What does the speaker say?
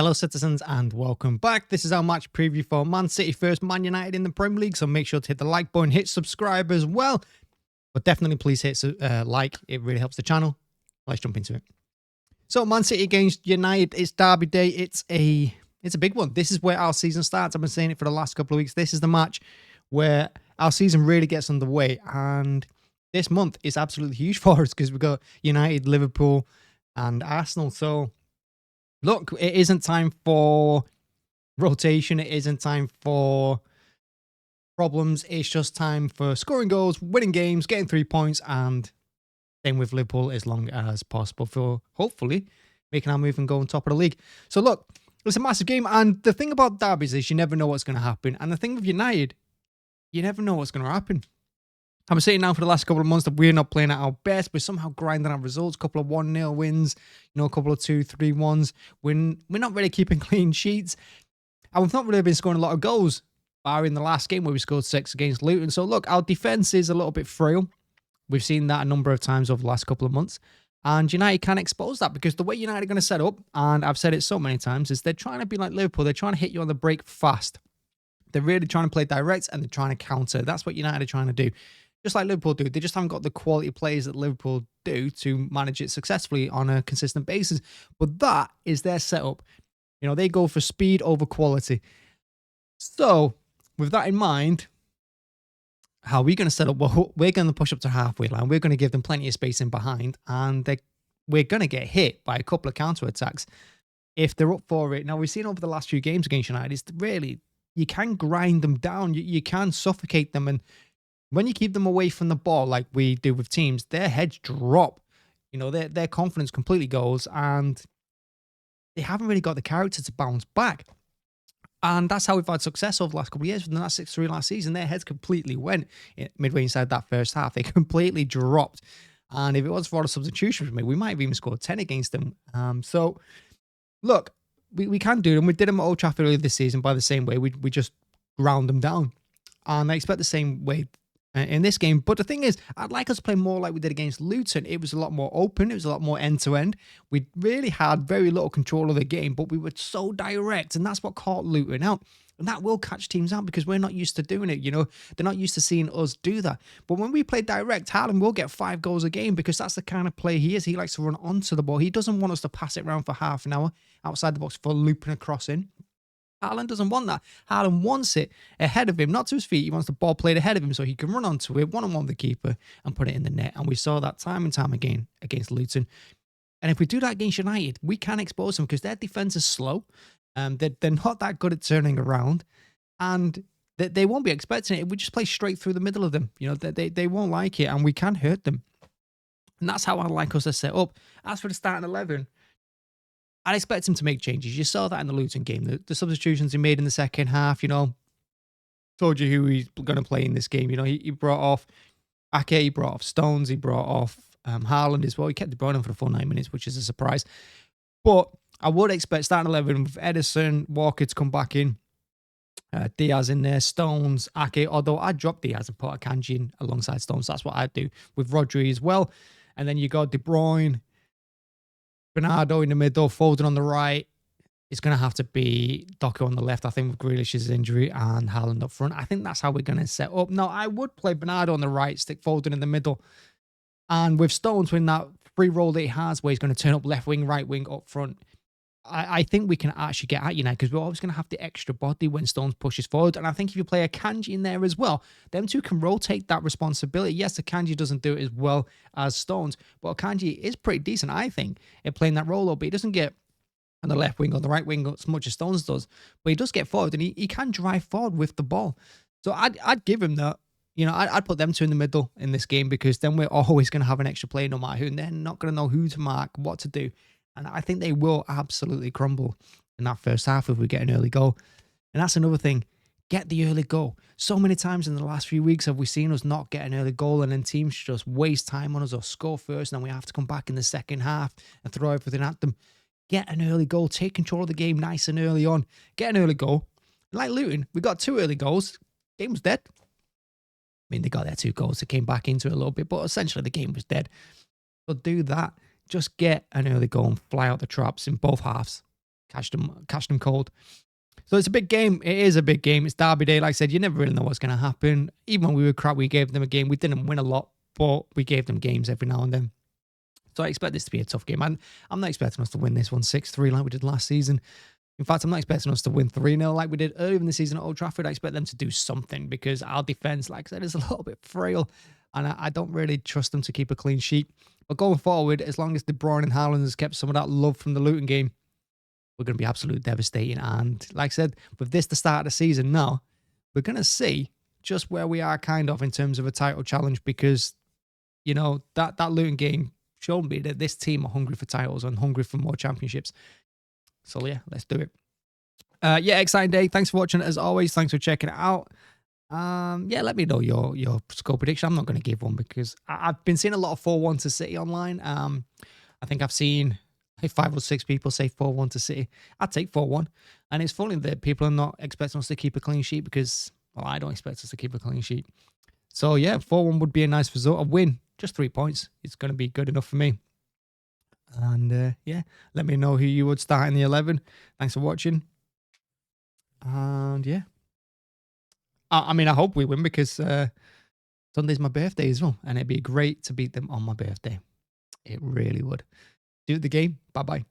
Hello citizens and welcome back. This is our match preview for Man City versus Man United in the Premier League, so make sure to hit the like button, hit subscribe as well, but definitely please hit like, it really helps the channel. Let's jump into it. So Man City against United, it's derby day. It's a big one. This is where our season starts. I've been saying it for the last couple of weeks. This is the match where our season really gets underway, and this month is absolutely huge for us because we've got United, Liverpool and Arsenal. So look, it isn't time for rotation. It isn't time for problems. It's just time for scoring goals, winning games, getting 3 points, and staying with Liverpool as long as possible for hopefully making our move and going top of the league. So look, it's a massive game. And the thing about derbies is you never know what's going to happen. And the thing with United, you never know what's going to happen. I'm saying now for the last couple of months that we're not playing at our best. We're somehow grinding out results, a couple of 1-0 wins, a couple of 2-3-1s. We're not really keeping clean sheets. And we've not really been scoring a lot of goals, barring the last game where we scored 6 against Luton. So look, our defence is a little bit frail. We've seen that a number of times over the last couple of months. And United can expose that because the way United are going to set up, and I've said it so many times, is they're trying to be like Liverpool. They're trying to hit you on the break fast. They're really trying to play direct and they're trying to counter. That's what United are trying to do. Just like Liverpool do. They just haven't got the quality players that Liverpool do to manage it successfully on a consistent basis. But that is their setup. They go for speed over quality. So, with that in mind, how are we going to set up? Well, we're going to push up to halfway line. We're going to give them plenty of space in behind. And we're going to get hit by a couple of counter-attacks if they're up for it. Now, we've seen over the last few games against United, it's really, you can grind them down. You can suffocate them. And when you keep them away from the ball like we do with teams, their heads drop. Their confidence completely goes, and they haven't really got the character to bounce back. And that's how we've had success over the last couple of years. From the last 6-3 last season, their heads completely went midway inside that first half. They completely dropped. And if it was for a substitution for me, we might have even scored 10 against them. So, look, we can do them. We did them at Old Trafford earlier this season by the same way. We just ground them down. And I expect the same way in this game. But the thing is, I'd like us to play more like we did against Luton. It was a lot more open. It was a lot more end-to-end. We really had very little control of the game, but we were so direct, and that's what caught Luton out. And that will catch teams out because we're not used to doing it. They're not used to seeing us do that. But when we play direct, Haaland will get 5 goals a game because that's the kind of player he is. He likes to run onto the ball. He doesn't want us to pass it around for half an hour outside the box for looping across in. Haaland doesn't want that. Haaland wants it ahead of him, not to his feet. He wants the ball played ahead of him so he can run onto it, one-on-one with the keeper, and put it in the net. And we saw that time and time again against Luton. And if we do that against United, we can expose them because their defence is slow. They're not that good at turning around. And they won't be expecting it. We just play straight through the middle of them. They won't like it, and we can hurt them. And that's how I'd like us to set up. As for the starting 11, I'd expect him to make changes. You saw that in the Luton game. The substitutions he made in the second half, told you who he's going to play in this game. He brought off Ake, he brought off Stones, he brought off Haaland as well. He kept De Bruyne for the full 9 minutes, which is a surprise. But I would expect starting 11 with Ederson, Walker to come back in, Diaz in there, Stones, Ake, although I'd drop Diaz and put Akanji in alongside Stones. That's what I'd do with Rodri as well. And then you got De Bruyne, Bernardo in the middle, Foden on the right. It's going to have to be Doku on the left, I think, with Grealish's injury, and Haaland up front. I think that's how we're going to set up. Now, I would play Bernardo on the right, stick Foden in the middle. And with Stones, when that free role that he has, where he's going to turn up left wing, right wing, up front, I think we can actually get at United because we're always going to have the extra body when Stones pushes forward. And I think if you play Akanji in there as well, them two can rotate that responsibility. Yes, Akanji doesn't do it as well as Stones, but Akanji is pretty decent, I think, at playing that role. But he doesn't get on the left wing or the right wing as much as Stones does. But he does get forward, and he can drive forward with the ball. So I'd give him that. I'd put them two in the middle in this game because then we're always going to have an extra player no matter who, and they're not going to know who to mark, what to do. And I think they will absolutely crumble in that first half if we get an early goal. And that's another thing. Get the early goal. So many times in the last few weeks have we seen us not get an early goal, and then teams just waste time on us or score first, and then we have to come back in the second half and throw everything at them. Get an early goal. Take control of the game nice and early on. Get an early goal. Like Luton, we got 2 early goals. Game was dead. I mean, they got their 2 goals. They came back into it a little bit, but essentially the game was dead. So do that. Just get an early goal and fly out the traps in both halves. catch them cold. So it's a big game. It is a big game. It's Derby Day. Like I said, you never really know what's going to happen. Even when we were crap, we gave them a game. We didn't win a lot, but we gave them games every now and then. So I expect this to be a tough game. I'm not expecting us to win this one 6-3 like we did last season. In fact, I'm not expecting us to win 3-0 like we did earlier in the season at Old Trafford. I expect them to do something because our defence, like I said, is a little bit frail. And I don't really trust them to keep a clean sheet. But going forward, as long as De Bruyne and Haaland has kept some of that love from the Luton game, we're going to be absolutely devastating. And like I said, with this the start of the season now, we're going to see just where we are kind of in terms of a title challenge because, you know, that Luton game showed me that this team are hungry for titles and hungry for more championships. So yeah, let's do it. Yeah, exciting day. Thanks for watching as always. Thanks for checking it out. Yeah, let me know your score prediction. I'm not going to give one because I've been seeing a lot of 4-1 to City online. I think I've seen 5 or 6 people say 4-1 to City. I'd take 4-1. And it's funny that people are not expecting us to keep a clean sheet because, well, I don't expect us to keep a clean sheet. So yeah, 4-1 would be a nice result. A win, just 3 points. It's going to be good enough for me. And yeah, let me know who you would start in the 11. Thanks for watching. And yeah. I mean, I hope we win because Sunday's my birthday as well. And it'd be great to beat them on my birthday. It really would. Do the game. Bye-bye.